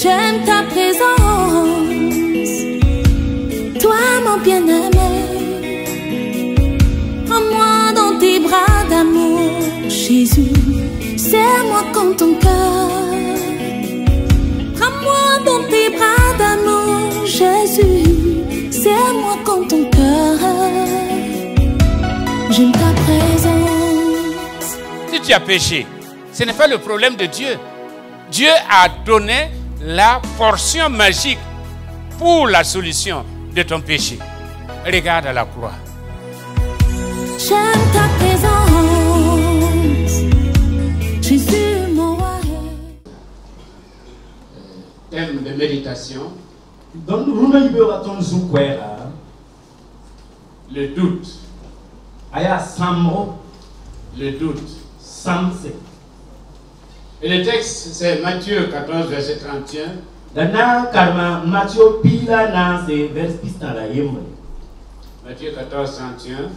J'aime ta présence, toi mon bien-aimé. Prends-moi dans tes bras d'amour, Jésus. Serre-moi comme ton cœur. Prends-moi dans tes bras d'amour, Jésus. Serre-moi comme ton cœur. J'aime ta présence. Si tu as péché, ce n'est pas le problème de Dieu. Dieu a donné la portion magique pour la solution de ton péché. Regarde à la croix. J'aime ta présence, Jésus mon roi. Thème de méditation. Le doute. Le doute. Et le texte, c'est Matthieu 14, verset 31. Matthieu 14, 31.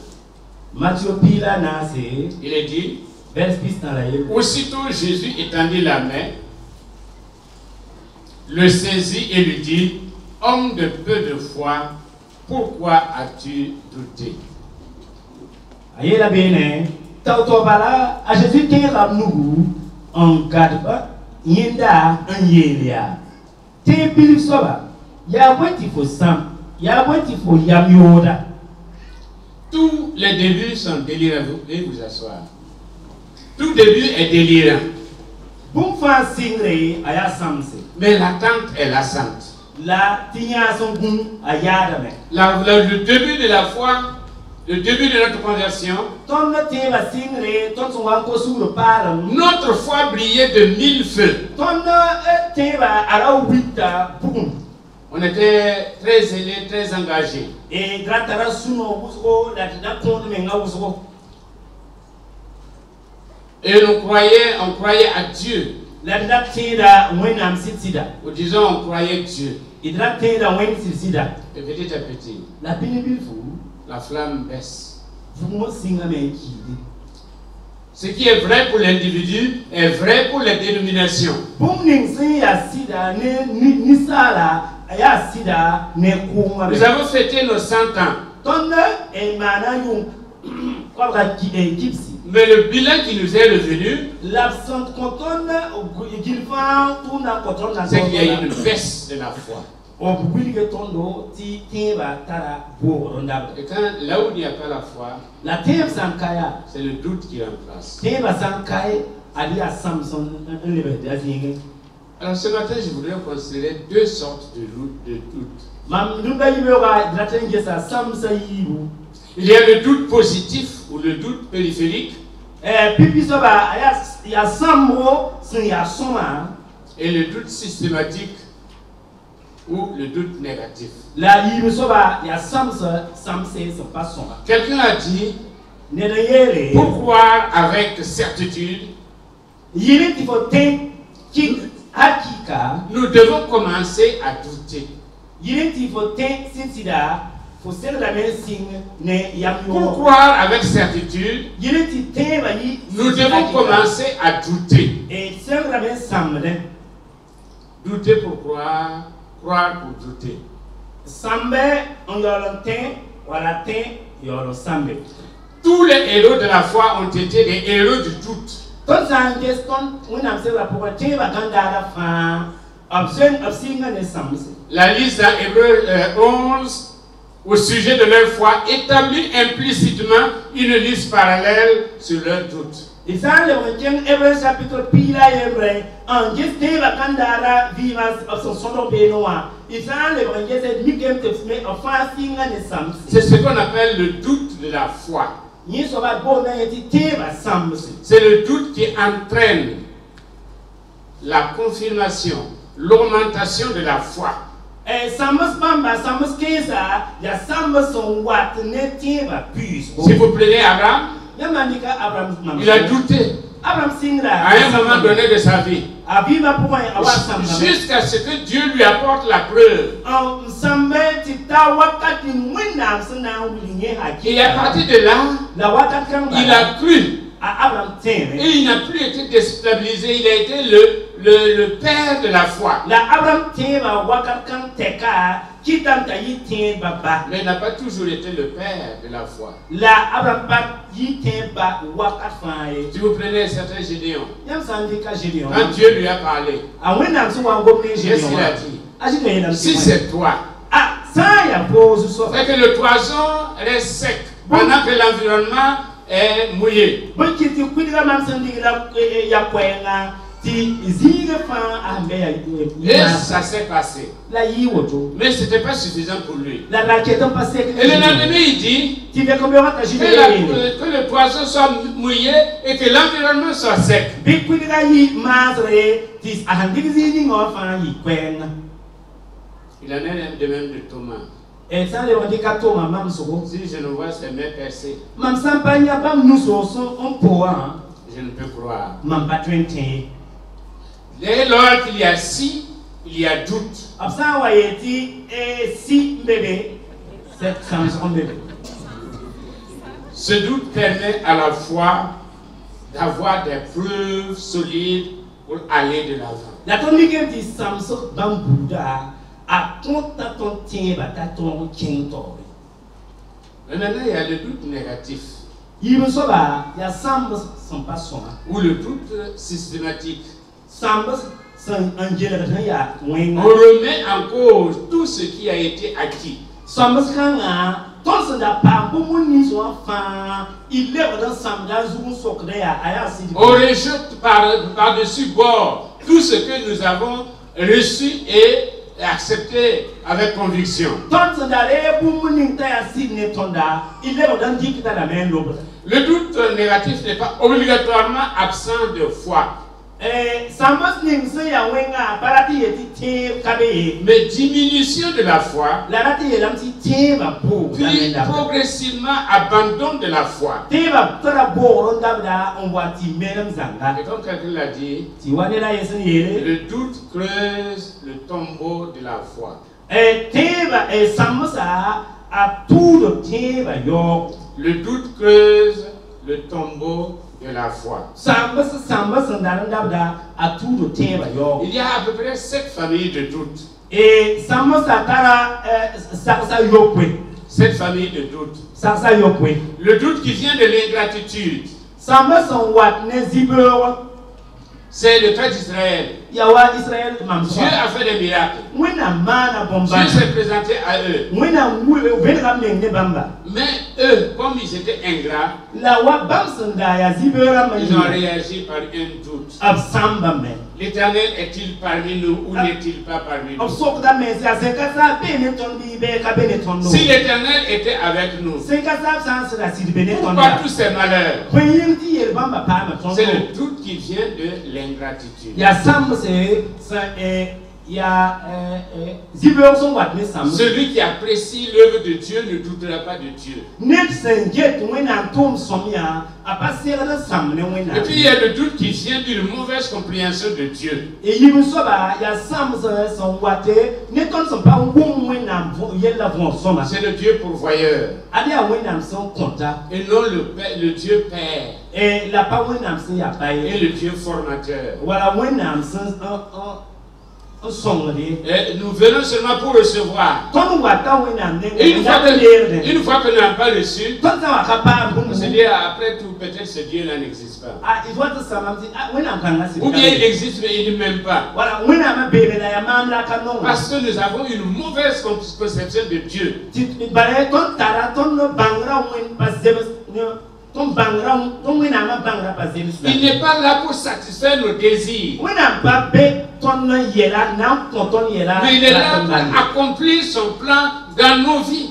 Il est dit, aussitôt Jésus étendit la main, le saisit et lui dit, homme de peu de foi, pourquoi as-tu douté? Jésus en cadre, yenda un yelia. Te bilik soba, ya weti fo sam, ya weti fo yamioda. Tous les débuts sont délirants. Vous pouvez vous asseoir. Tout début est délirant. Mais l'attente est lassante. Le début de la foi, le début de notre conversion, notre foi brillait de 1000 feux. On était très zélés, très engagés. Et on croyait à Dieu. Ou disons, on croyait Dieu. Et petit à petit, la flamme baisse. Ce qui est vrai pour l'individu est vrai pour les dénominations. Nous avons fêté nos 100 ans. Mais le bilan qui nous est revenu, c'est qu'il y a une baisse de la foi. Et quand, là où il n'y a pas la foi, c'est le doute qui remplace. Alors ce matin, je voudrais considérer deux sortes de doute. Il y a le doute positif ou le doute périphérique. Et le doute systématique ou le doute négatif. Quelqu'un a dit, pour croire avec certitude, nous devons commencer à douter. Pour croire avec certitude, nous devons commencer à douter. Douter pour croire, croire pour douter. Tous les héros de la foi ont été des héros du doute. La liste dans Hébreux 11 au sujet de leur foi établit implicitement une liste parallèle sur leur doute. C'est ce qu'on appelle le doute de la foi. C'est le doute qui entraîne la confirmation, l'augmentation de la foi. Si vous prenez Abraham, il a douté à un moment donné de sa vie, jusqu'à ce que Dieu lui apporte la preuve. Et à partir de là, il a cru Et il n'a plus été déstabilisé, il a été le père de la foi. Mais il n'a pas toujours été le père de la foi. Si vous prenez un certain Gédéon, quand Dieu lui a parlé, qu'est-ce qu'il a dit? Si c'est toi, c'est que le toison reste sec pendant que l'environnement est mouillé. Et ça s'est passé. Mais ce n'était pas suffisant pour lui. Et le lendemain, il dit que le toison soit mouillé et que l'environnement soit sec. Il en est de même de Thomas. Si je ne vois ses mains percées, je ne peux croire. Dès lors qu'il y a si, il y a doute. Ce doute permet à la fois d'avoir des preuves solides pour aller de l'avant. Mais maintenant, il y a le doute négatif. Ou le doute systématique. On remet en cause tout ce qui a été acquis. On rejette par-dessus bord tout ce que nous avons reçu et accepté avec conviction. Le doute négatif n'est pas obligatoirement absent de foi. Mais diminution de la foi, puis progressivement abandon de la foi. Et comme quelqu'un l'a dit, le doute creuse le tombeau de la foi. Le doute creuse le tombeau de la foi. Il y a à peu près 7 familles de doute. 7 familles de doute. Le doute qui vient de l'ingratitude. C'est le cas d'Israël. Dieu a fait des miracles. Dieu s'est présenté à eux. Mais eux, comme ils étaient ingrats, ils ont réagi par un doute. L'Éternel est-il parmi nous ou n'est-il pas parmi nous? Si l'Éternel était avec nous, pourquoi tous ces malheurs? C'est le doute qui vient de l'ingratitude. Celui qui apprécie l'œuvre de Dieu ne doutera pas de Dieu. Et puis il y a le doute qui vient d'une mauvaise compréhension de Dieu. C'est le Dieu pourvoyeur et non le Dieu Père et le Dieu formateur. Et nous venons seulement pour recevoir. Et une fois que nous n'avons pas reçu, on se dit après tout, peut-être ce Dieu-là n'existe pas. Ou bien il existe mais il ne m'aime pas. Parce que nous avons une mauvaise conception de Dieu. Il n'est pas là pour satisfaire nos désirs. Mais il est là pour accomplir son plan dans nos vies.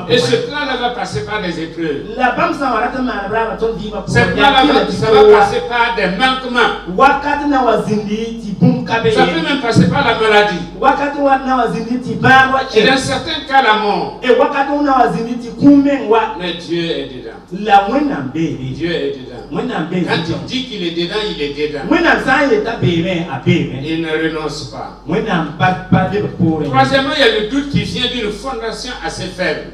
Et ce plan-là va passer par des épreuves. Ce plan-là va passer par des manquements. Ça peut même passer par la maladie. Et dans certains cas, la mort. Mais Dieu est dedans. Dieu est dedans. Quand il dit qu'il est dedans, il est dedans. Il ne renonce pas. Troisièmement, il y a le doute qui vient d'une fondation assez faible.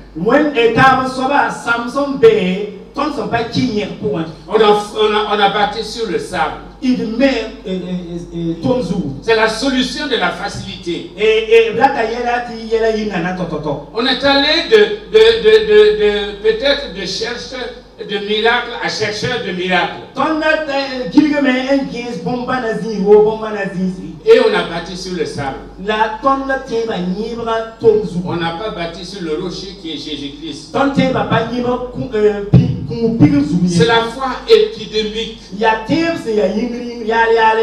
On a bâti sur le sable. C'est la solution de la facilité. On est allé peut-être de chercheur de miracles à chercheur de miracles. Et on a bâti sur le sable. On n'a pas bâti sur le rocher qui est Jésus-Christ. C'est la foi épidémique.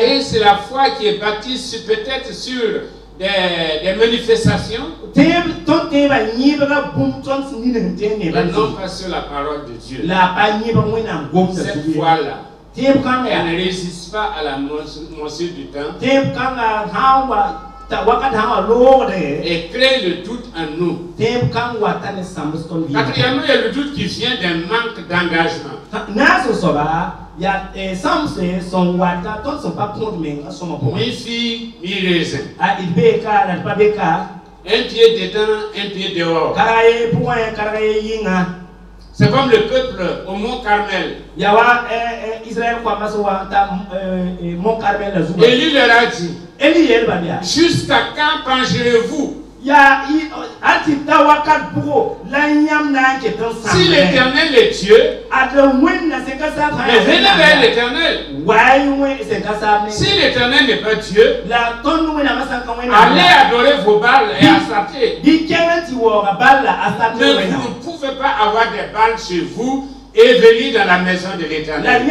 Et c'est la foi qui est bâtie peut-être sur des manifestations. Mais non pas sur la parole de Dieu. Cette foi-là, elle ne résiste pas à la morsure du temps. Et crée le doute en nous. Quatrièmement, il y a le doute qui vient d'un manque d'engagement. Mi-fille, mi-raisin. Un pied dedans, un pied dehors. C'est comme le peuple au mont Carmel. Élie leur a dit, jusqu'à quand pencherez-vous? Si l'Éternel est Dieu, mais venez vers l'Éternel. Si l'Éternel n'est pas Dieu, allez adorer vos Baals et Astarté. Mais vous ne pouvez pas avoir des Baals chez vous et venir dans la maison de l'Éternel.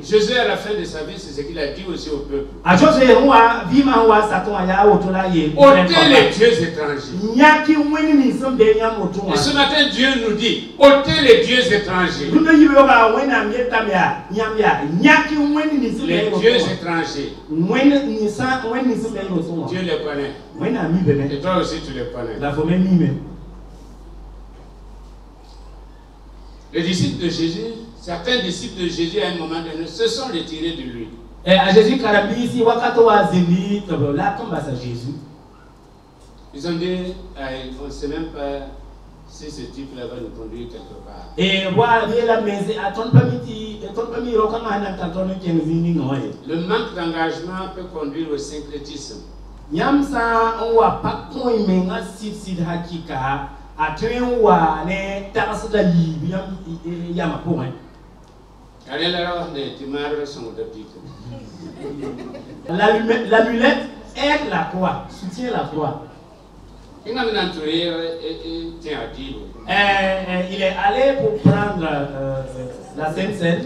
Jésus, à la fin de sa vie, c'est ce qu'il a dit aussi au peuple. Ôtez les dieux étrangers. Et ce matin, Dieu nous dit, ôtez les dieux étrangers. Les dieux étrangers. Dieu les connaît. Et toi aussi, tu les connais. Les disciples de Jésus, certains disciples de Jésus à un moment donné se sont retirés de lui. Ils ont dit, on ne sait même pas si ce type-là va nous conduire quelque part. Le manque d'engagement peut conduire au syncrétisme. L'amulette aide la croix, soutient la croix. Il est allé pour prendre la Sainte Seine.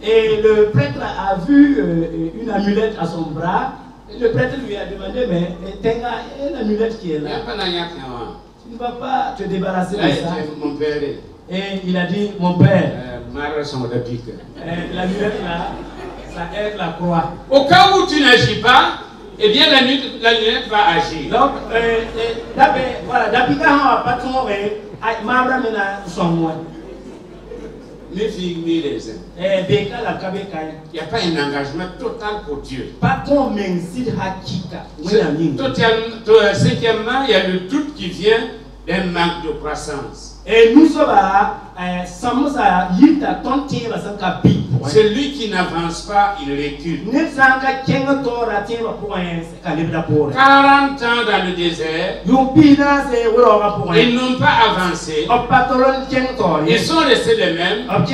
Et le prêtre a vu une amulette à son bras. Et le prêtre lui a demandé, mais Tenga, une amulette qui est là. Tu ne vas pas te débarrasser de ça. Mon père. Et il a dit, mon père. L'amulette là, ça aide la croix. Au cas où tu n'agis pas, eh bien l'amulette va agir. Donc, voilà, depuis quand on va pas tomber, Mabra mena son moi. Les filles, les raisins. Il n'y a pas un engagement total pour Dieu. Cinquièmement, il y a le doute qui vient d'un manque de croissance. Celui qui n'avance pas, il recule. 40 ans dans le désert, ils n'ont pas avancé. Ils sont restés les mêmes avec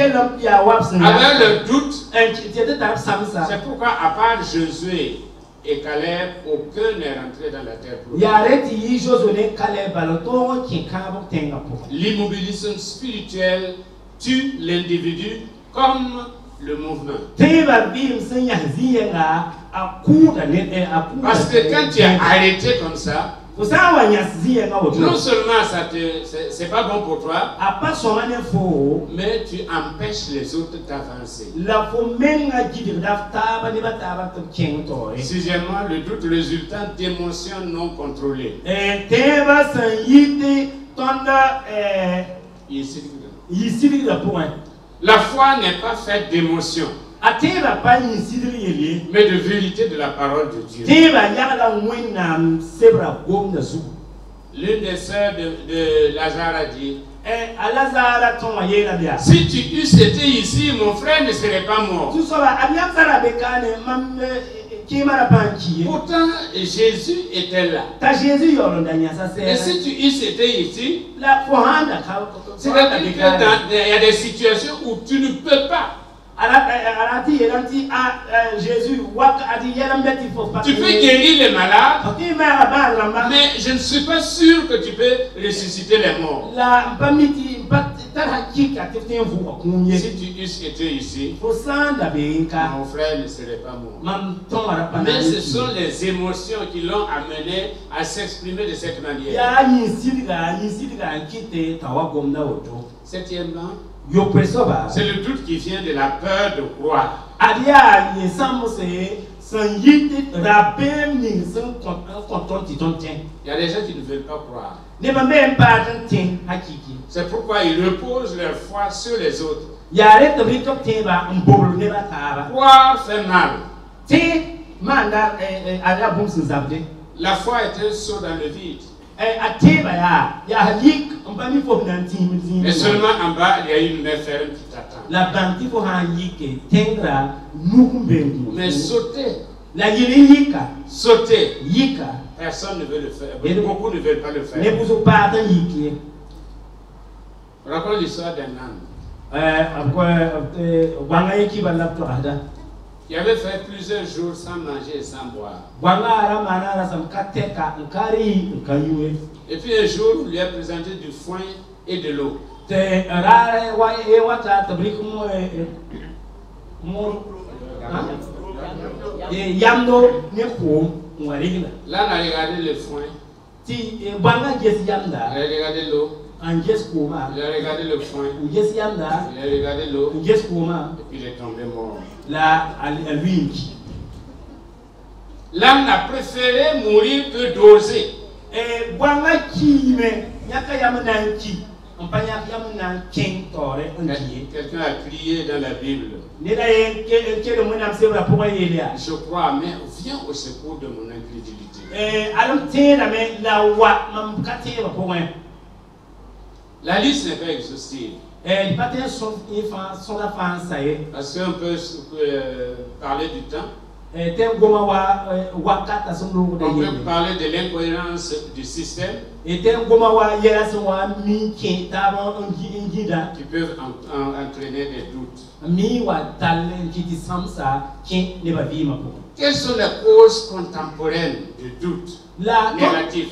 le doute. C'est pourquoi, à part Josué et Caleb, aucun n'est rentré dans la terre promise. L'immobilisme spirituel tue l'individu comme le mouvement. Parce que quand tu es arrêté comme ça, non seulement c'est pas bon pour toi, mais tu empêches les autres d'avancer. Sixièmement, le doute résultant d'émotions non contrôlées. La foi n'est pas faite d'émotions. mais de vérité de la parole de Dieu. L'une des sœurs de Lazare a dit, si tu eusses été ici, mon frère ne serait pas mort. Pourtant, Jésus était là. Et si tu eusses été ici, c'est-à-dire qu'il y a des situations où tu ne peux pas. Tu peux guérir les malades, mais je ne suis pas sûr que tu peux ressusciter les morts. Si tu eusses été ici, mon frère ne serait pas mort. Mais ce sont les émotions qui l'ont amené à s'exprimer de cette manière. Septièmement, c'est le doute qui vient de la peur de croire. Il y a des gens qui ne veulent pas croire. C'est pourquoi ils reposent leur foi sur les autres. Croire fait mal. La foi est un saut dans le vide. Et seulement en bas, il y a une main ferme qui t'attend. Mais sauter, personne ne veut le faire. Beaucoup ne veulent pas le faire. Raconte l'histoire d'un âne. Il avait fait plusieurs jours sans manger et sans boire. Et puis un jour, il lui a présenté du foin et de l'eau. Là, on a regardé le foin. Il a regardé l'eau. Il a regardé le foin. Il a regardé l'eau. Et puis il est tombé mort. L'âne a préféré mourir que d'oser. Quelqu'un a crié dans la Bible. Je crois, mais viens au secours de mon incrédulité. La liste n'est pas exhaustive. Parce qu'on peut parler du temps. On peut parler de l'incohérence du système qui peuvent entraîner des doutes. Quelles sont les causes contemporaines du doute négatif?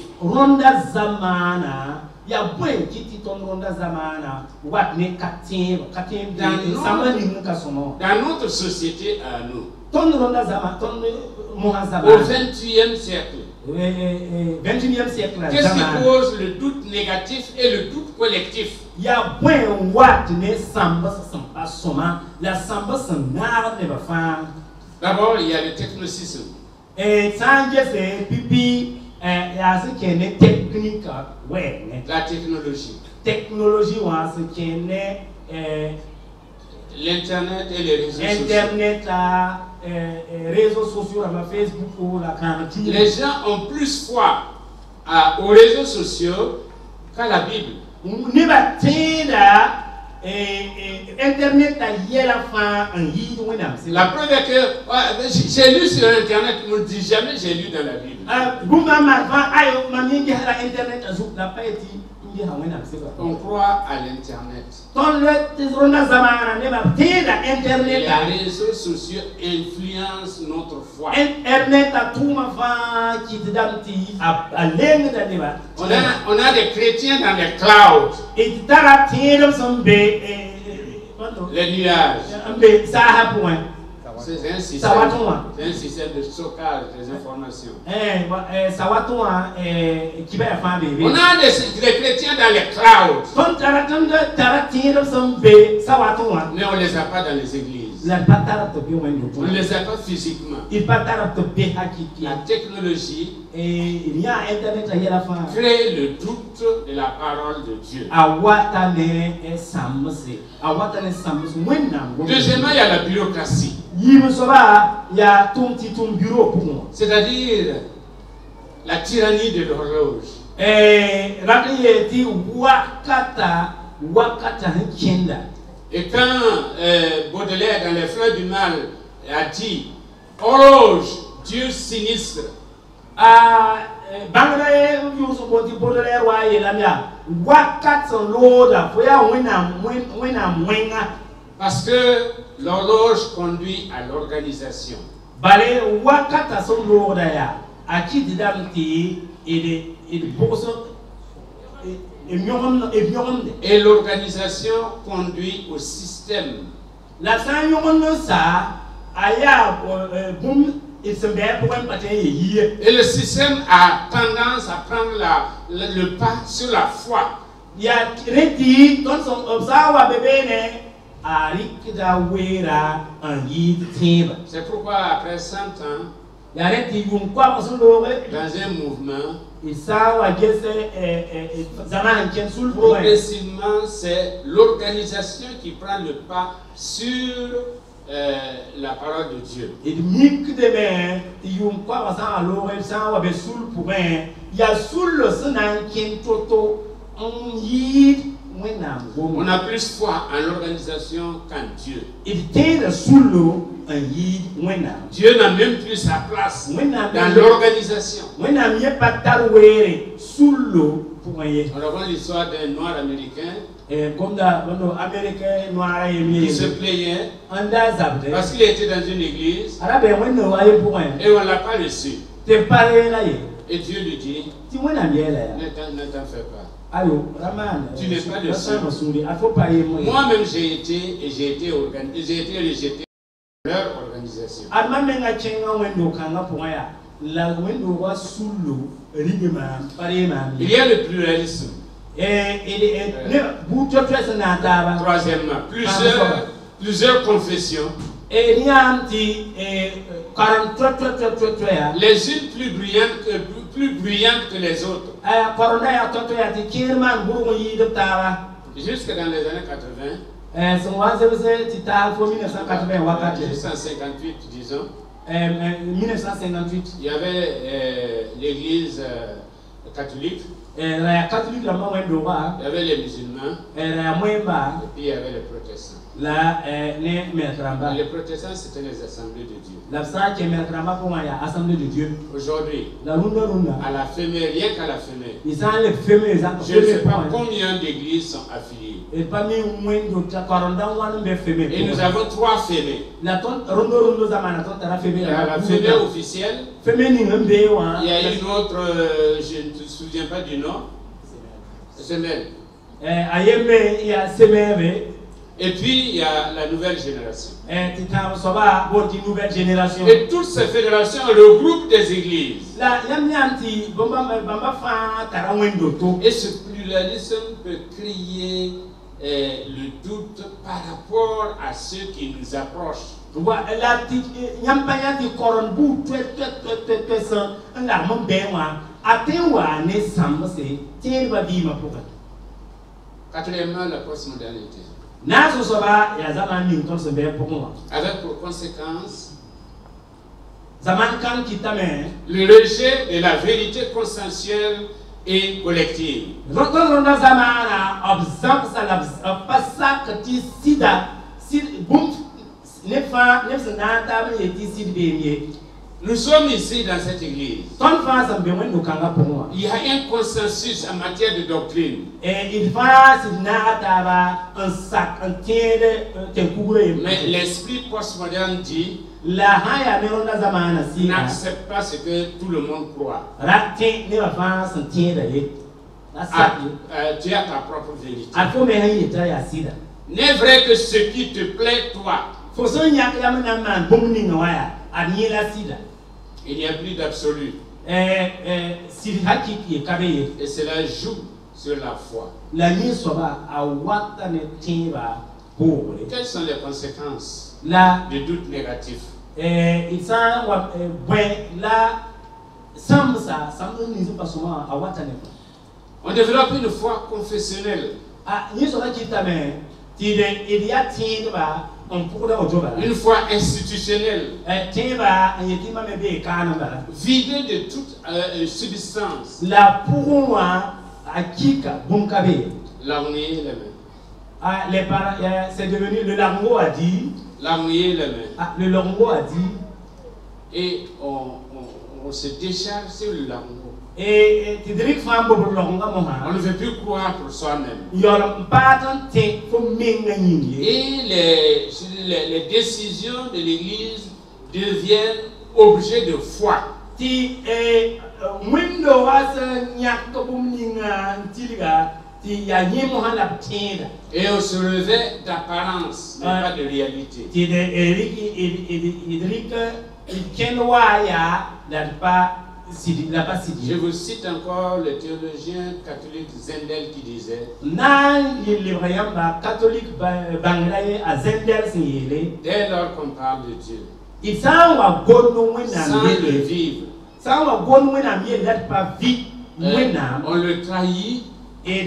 Dans notre société à nous, au 21e siècle, qu'est-ce qui cause le doute négatif et le doute collectif? D'abord, il y a le technocisme. La technologie. L'internet et les réseaux sociaux. Les gens ont plus foi aux réseaux sociaux qu'à la Bible. La preuve est que j'ai lu sur Internet, on ne dit jamais j'ai lu dans la Bible. On croit à l'Internet. Les réseaux sociaux influencent notre foi. On a des chrétiens dans les clouds. Les nuages. C'est un système de stockage des informations. On a des chrétiens dans les clouds. Mais on ne les a pas dans les églises. On ne les a pas physiquement. La technologie crée le doute de la parole de Dieu. Deuxièmement, il y a la bureaucratie. C'est-à-dire la tyrannie de l'horloge. Et quand Baudelaire, dans les Fleurs du Mal, a dit horloge, Dieu sinistre. Parce que l'horloge conduit à l'organisation. Et l'organisation conduit au système. Et le système a tendance à prendre le pas sur la foi. C'est pourquoi après 100 ans, dans un mouvement, progressivement, c'est l'organisation qui prend le pas sur la parole de Dieu. On a plus foi en l'organisation qu'en Dieu. Dieu n'a même plus sa place dans l'organisation. On raconte l'histoire d'un noir américain qui se plaignait parce qu'il était dans une église et on ne l'a pas reçu. Et Dieu lui dit, ne t'en fais pas. Tu n'es pas le seul. Moi-même j'ai été rejeté dans leur organisation. Il y a le pluralisme. Troisièmement, plusieurs confessions. Les unes plus brillantes que les autres. Jusque dans les années 80, 1958, disons, 1958, il y avait l'église catholique, il y avait les musulmans, et puis il y avait les protestants. Les protestants, c'était les assemblées de Dieu. Aujourd'hui, à la Fémé, rien qu'à la Fémé, je ne sais pas combien d'églises sont affiliées. Et nous avons 3 Fémés. Il y a la Fémé officielle. Il y a une autre, je ne me souviens pas du nom. Semelle. Et puis il y a la nouvelle génération. Et toutes ces fédérations regroupent des églises. Et ce pluralisme peut créer le doute par rapport à ceux qui nous approchent. Quatrièmement, la postmodernité. Avec pour conséquence le rejet de la vérité consensuelle et collective. Nous sommes ici dans cette église. Il y a un consensus en matière de doctrine. Mais l'esprit postmoderne dit n'accepte pas ce que tout le monde croit. Tu as ta propre vérité. N'est vrai que ce qui te plaît toi. Il n'y a plus d'absolu. Et cela joue sur la foi. Quelles sont les conséquences de doute négatif. Il s'en va là, ça, pas seulement à Watané. On développe une foi confessionnelle. Une foi institutionnelle. Vidée de toute substance. L'armée les mains. C'est devenu le largo a dit. L'armée les mains. Le largo a dit. Et on se décharge sur le largo. Et on ne veut plus croire pour soi-même. Et les décisions de l'Église deviennent objets de foi. Et on se revêt d'apparence, mais pas de réalité. Je vous cite encore le théologien catholique Zendel qui disait: dès lors qu'on parle de Dieu, sans le vivre, on le trahit et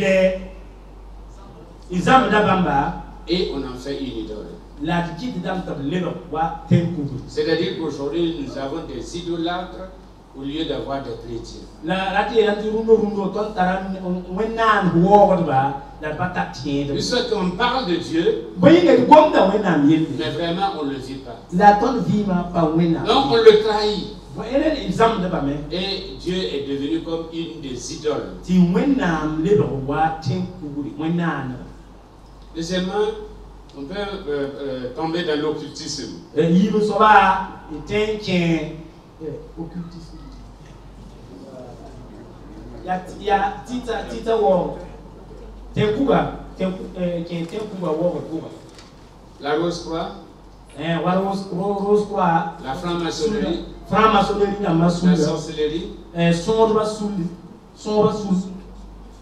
on en fait une idole. C'est-à-dire qu'aujourd'hui nous avons des idolâtres au lieu d'avoir des chrétiens. Puisqu'on parle de Dieu, mais vraiment on ne le vit pas. Donc on le trahit. Et Dieu est devenu comme une des idoles. Deuxièmement, on peut tomber dans l'occultisme. La rose-croix, la franc-maçonnerie, la sorcellerie,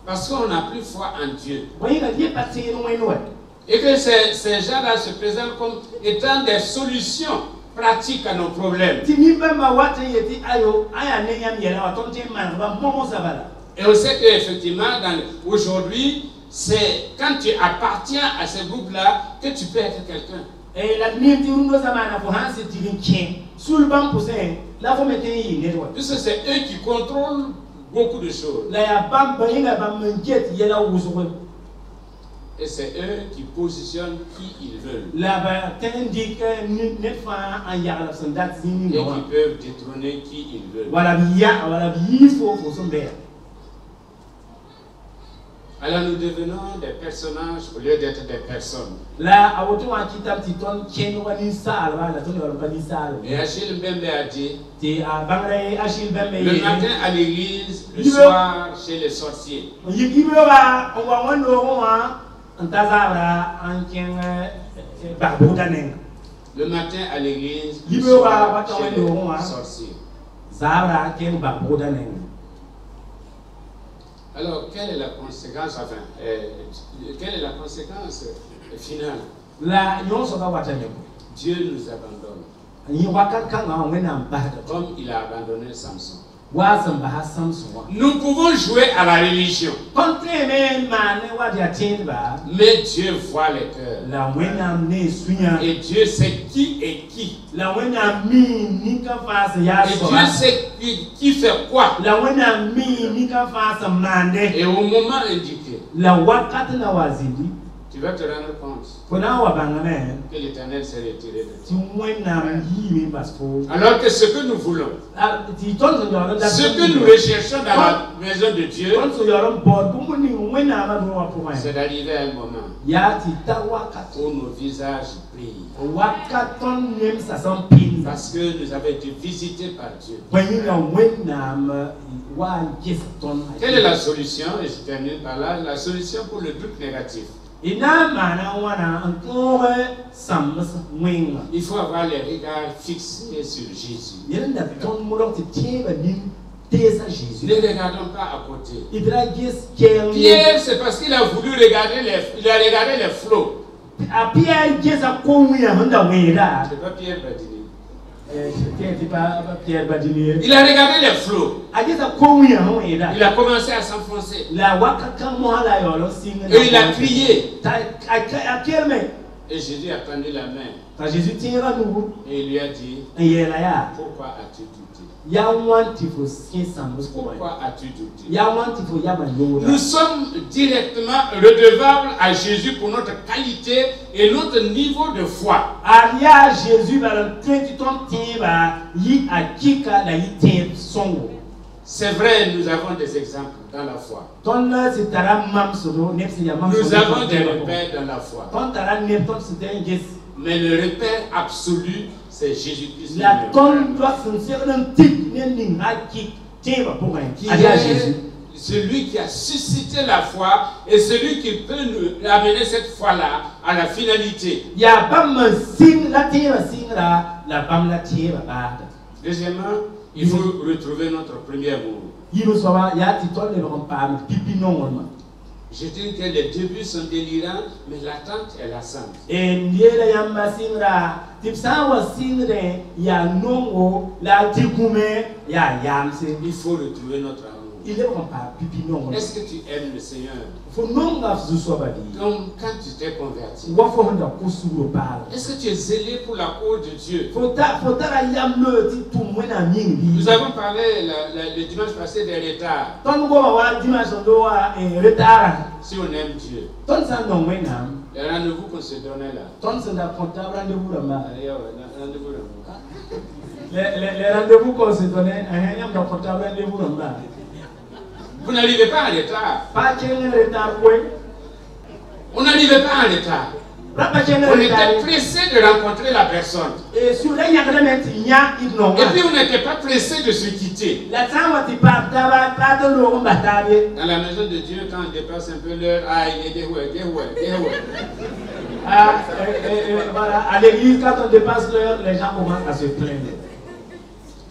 parce qu'on n'a plus foi en Dieu. Et que ces gens-là se présentent comme étant des solutions pratiques à nos problèmes. Et on sait qu'effectivement, aujourd'hui, c'est quand tu appartiens à ce groupe-là que tu peux être quelqu'un. Puisque c'est eux qui contrôlent beaucoup de choses. Et c'est eux qui positionnent qui ils veulent. Et qui peuvent détrôner qui ils veulent. Alors nous devenons des personnages au lieu d'être des personnes. Et Achille Mbembe a dit: le matin à l'église, le soir chez les sorciers. Le matin à l'église, le soir chez les sorciers. Alors, quelle est la conséquence, quelle est la conséquence finale? Dieu nous abandonne. Comme il a abandonné Samson. Nous pouvons jouer à la religion. Mais Dieu voit les cœurs. Et Dieu sait qui est qui. Et Dieu sait qui fait quoi. Et au moment indiqué, tu vas te rendre compte que l'Éternel s'est retiré de toi. Alors que ce que nous voulons, ce que nous recherchons dans la maison de Dieu, c'est d'arriver à un moment où nos visages brillent. Parce que nous avons été visités par Dieu. Quelle est la solution? Et je termine par là. La solution pour le doute négatif. Il faut avoir les regards fixés sur Jésus. Ne regardons pas à côté. Pierre, c'est parce qu'il a voulu regarder les flots. A Pierre Jesa Koumia Honda Weda. C'est pas Pierre Badini. C'est pas Pierre Badini. Il a regardé les flots. Il a commencé à s'enfoncer. Et il a crié. Et Jésus a tendu la main. Et il lui a dit, pourquoi as-tu douté? Pourquoi as-tu douté? Nous sommes directement redevables à Jésus pour notre qualité et notre niveau de foi. C'est vrai, nous avons des exemples dans la foi. Nous avons des repères dans la foi. Mais le repère absolu, c'est Jésus-Christ. Celui qui a suscité la foi et celui qui peut nous amener cette foi-là à la finalité. Deuxièmement, il faut retrouver notre premier amour. Je dis que les débuts sont délirants, mais l'attente est lassante. Il faut retrouver notre amour. Est-ce que tu aimes le Seigneur? Comme quand tu t'es converti. Est-ce que tu es zélé pour la cause de Dieu? Nous avons parlé le dimanche passé des retards. Si on aime Dieu, les rendez-vous qu'on se donnait là. Les rendez-vous qu'on se donnait, vous n'arrivez pas en retard. On n'arrivait pas en retard. On était pressé de rencontrer la personne. Et puis on n'était pas pressé de se quitter. Dans la maison de Dieu, quand on dépasse un peu l'heure, à l'église, quand on dépasse l'heure, les gens commencent à se plaindre.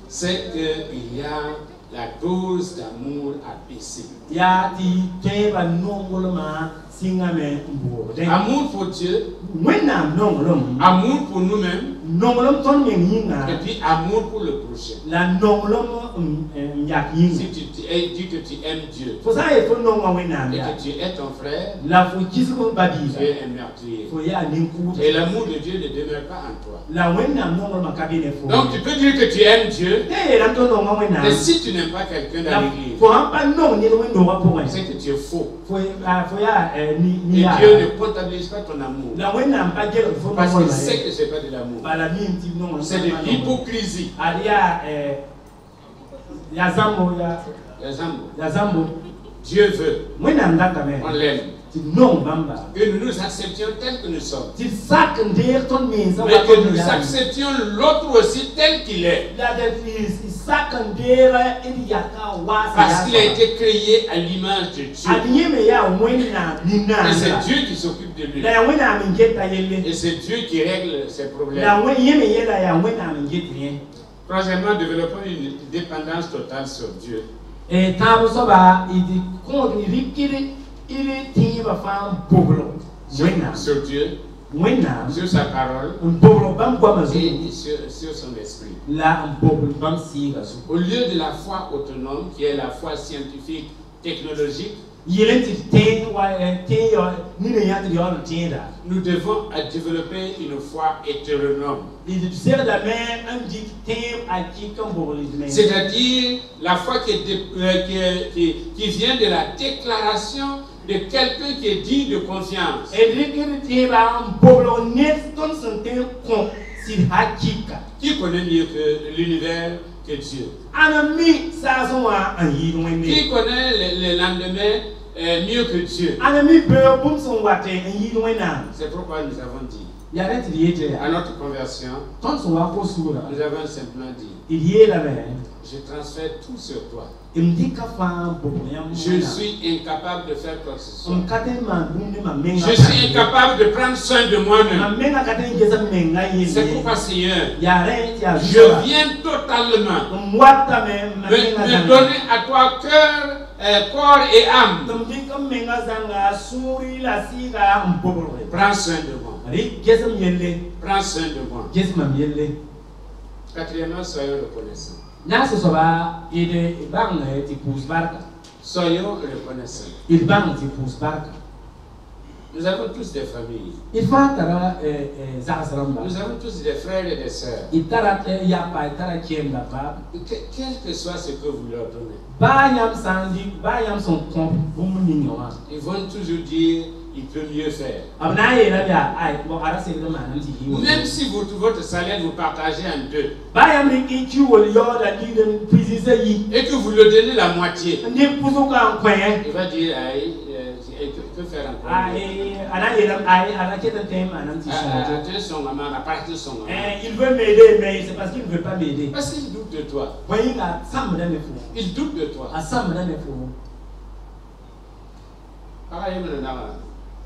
C'est qu'il y a la dose d'amour à baisser. Amour pour Dieu, amour pour nous-mêmes, et puis amour pour le prochain. Si tu dis que tu aimes Dieu et que tu es ton frère, tu es un meurtrier. Et l'amour de Dieu ne demeure pas en toi. Donc tu peux dire que tu aimes Dieu, mais si tu n'aimes pas quelqu'un dans l'église, c'est que tu es faux. Et Dieu ne comptabilise pas ton amour. Parce qu'il sait que ce n'est pas de l'amour. C'est de l'hypocrisie. Dieu veut. On l'aime. Que nous nous acceptions tels que nous sommes. Mais que nous acceptions l'autre aussi tel qu'il est. Parce qu'il a été créé à l'image de Dieu. Et c'est Dieu qui s'occupe de lui. Et c'est Dieu qui règle ses problèmes. Troisièmement, développons une dépendance totale sur Dieu. Sur Dieu, sur sa parole et sur son esprit. Au lieu de la foi autonome, qui est la foi scientifique, technologique, nous devons développer une foi hétéronome. C'est-à-dire la foi qui vient de la déclaration de quelqu'un qui est digne de confiance. Qui connaît mieux que l'univers que Dieu? Qui connaît le lendemain mieux que Dieu? C'est pourquoi nous avons dit à notre conversion, nous avons simplement dit, je transfère tout sur toi. Je suis incapable de faire quoi que ce soit. Je suis incapable de prendre soin de moi-même. C'est pourquoi, Seigneur, je viens totalement me donner à toi cœur corps et âme. Prends soin de moi. Prends soin de moi. Quatrièmement, soyons reconnaissants. Soyons reconnaissants. Nous avons tous des familles. Nous avons tous des frères et des sœurs. Quel que soit ce que vous leur donnez, ils vont toujours dire il peut mieux faire. Même si votre salaire vous partagez en deux et que vous le donnez la moitié, il va dire que faire encore? Il veut m'aider, mais c'est parce qu'il ne veut pas m'aider. Parce qu'il doute de toi. Il doute de toi.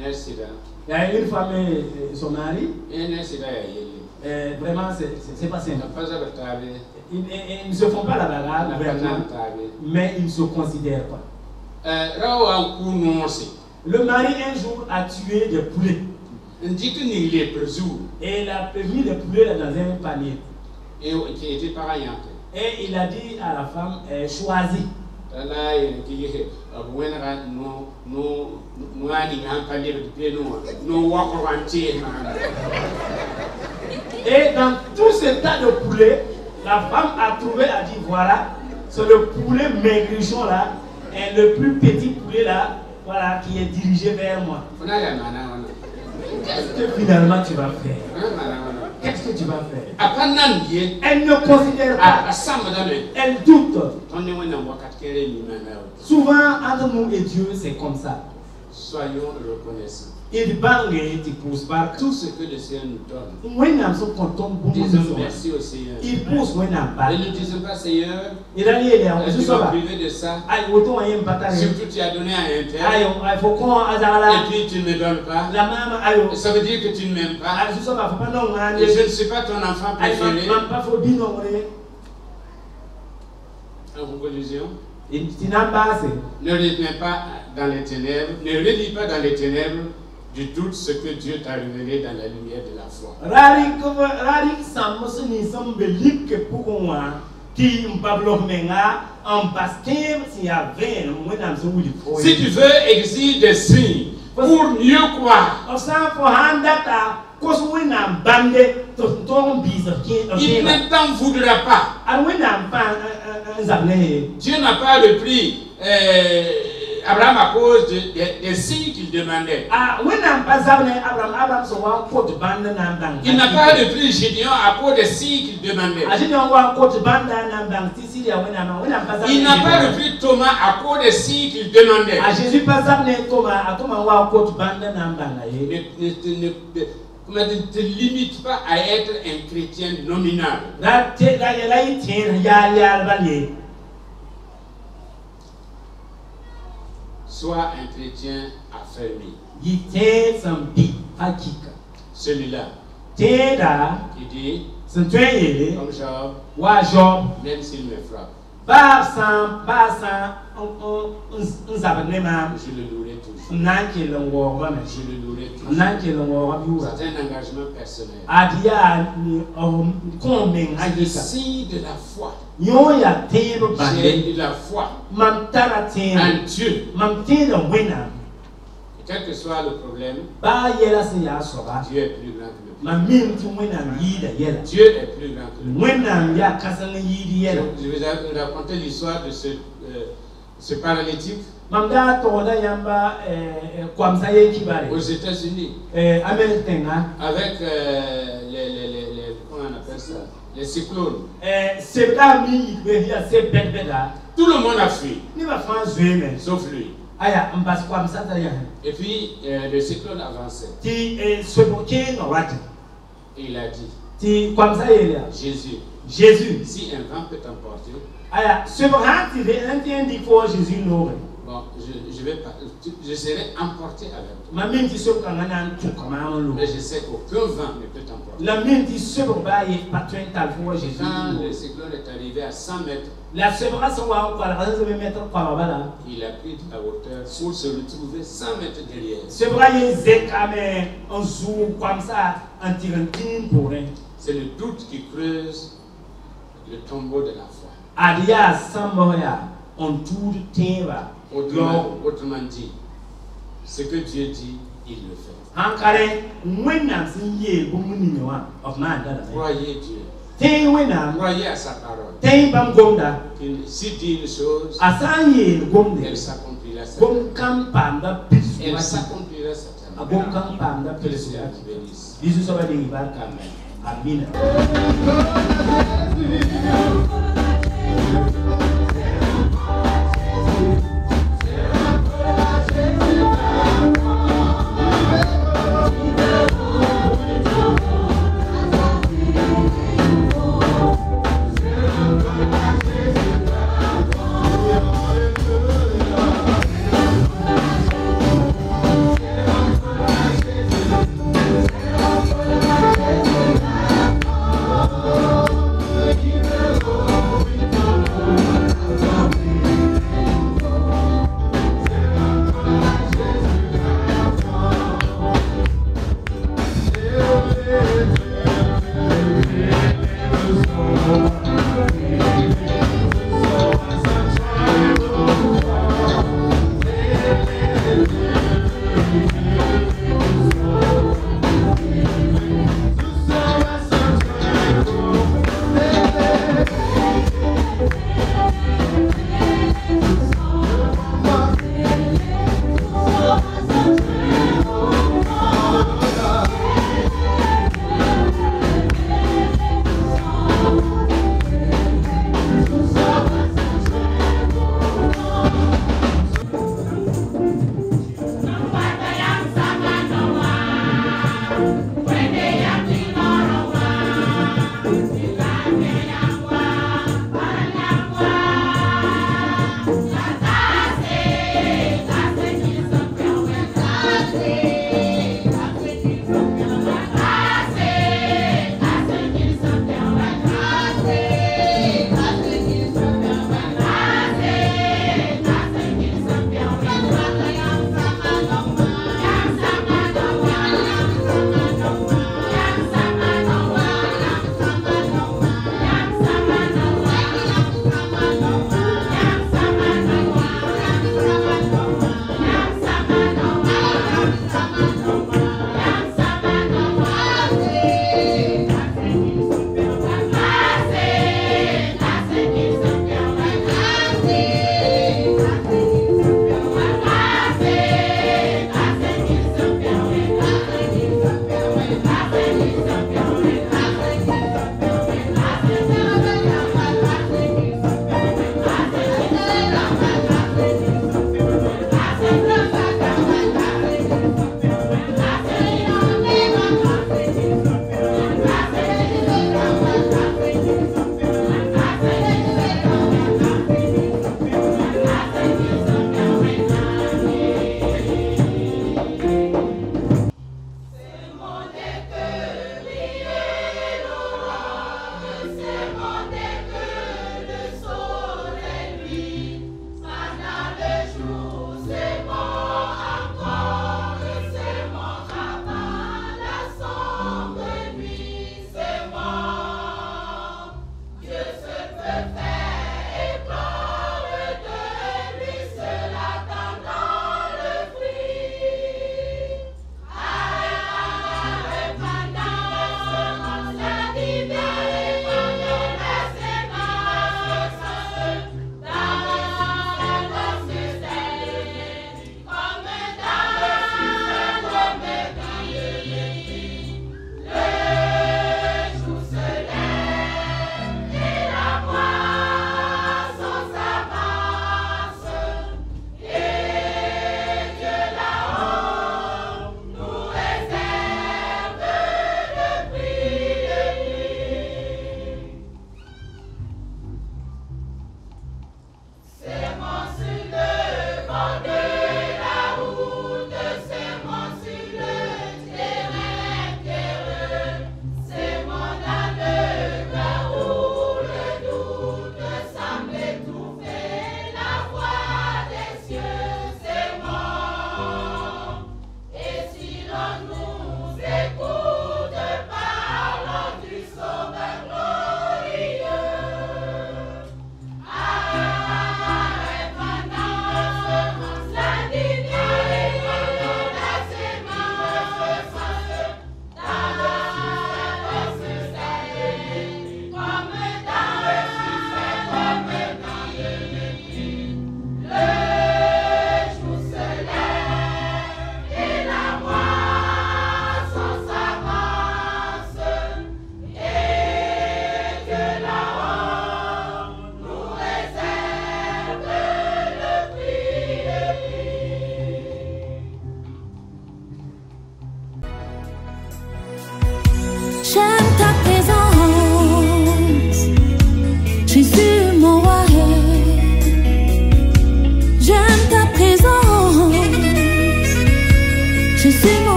Il y a une femme et son mari. Vraiment, c'est pas simple. Ils ne se font pas la bagarre, mais ils ne se considèrent pas. Le mari un jour a tué des poulets. Et il a mis les poulets dans un panier. Et il a dit à la femme, choisis. Et dans tout ce tas de poulets, la femme a trouvé, a dit voilà, c'est le poulet maigrichon là, et le plus petit poulet là, voilà, qui est dirigé vers moi. Qu'est-ce que finalement tu vas faire? Qu'est-ce que tu vas faire? Elle ne considère pas. Elle doute. Souvent, entre nous et Dieu, c'est comme ça. Soyons reconnaissants. Tout ce que le Seigneur nous donne. Disons merci au Seigneur. Et ne disons pas Seigneur, tu m'as privé de ça. Surtout tu as donné à un tel. Et puis tu ne me donnes pas. Ça veut dire que tu ne m'aimes pas. Et je ne suis pas ton enfant préféré. En conclusion, ne relis pas dans les ténèbres, du doute ce que Dieu t'a révélé dans la lumière de la foi. Si tu veux exiger des signes pour mieux croire, il ne t'en voudra pas. Dieu n'a pas repris Abraham à cause des signes qu'il demandait. Il n'a pas repris Gédéon à cause des signes qu'il demandait. Il n'a pas repris Thomas à cause des signes qu'il demandait. Ne te limite pas à être un chrétien nominal. Sois un chrétien affermi. Celui-là qui dit, comme Job, même s'il me frappe, je le louerai toujours. Je le louerai toujours. C'est un engagement personnel. C'est le signe de la foi. J'ai de la foi en Dieu. Quel que soit le problème, Dieu est plus grand que le problème. Dieu est plus grand que le problème. Je vais raconter l'histoire de ce paralytique aux États-Unis avec comment on appelle ça, les cyclones. Tout le monde a fui, sauf lui. Et puis le cyclone avançait. Et il a dit, Jésus, si un vent peut t'emporter, bon, je vais je serai emporté avec toi. Mais je sais qu'aucun vent ne peut t'emporter. Quand le cyclone est arrivé à 100 mètres, il a pris la hauteur pour se retrouver 100 mètres derrière. C'est le doute qui creuse le tombeau de la foi. Autrement dit, ce que Dieu dit, il le fait. Croyez Dieu. Croyez à sa parole. S'il dit une chose, elle s'accomplira certainement. Elle s'accomplira certainement. Que le Seigneur te bénisse. Amen.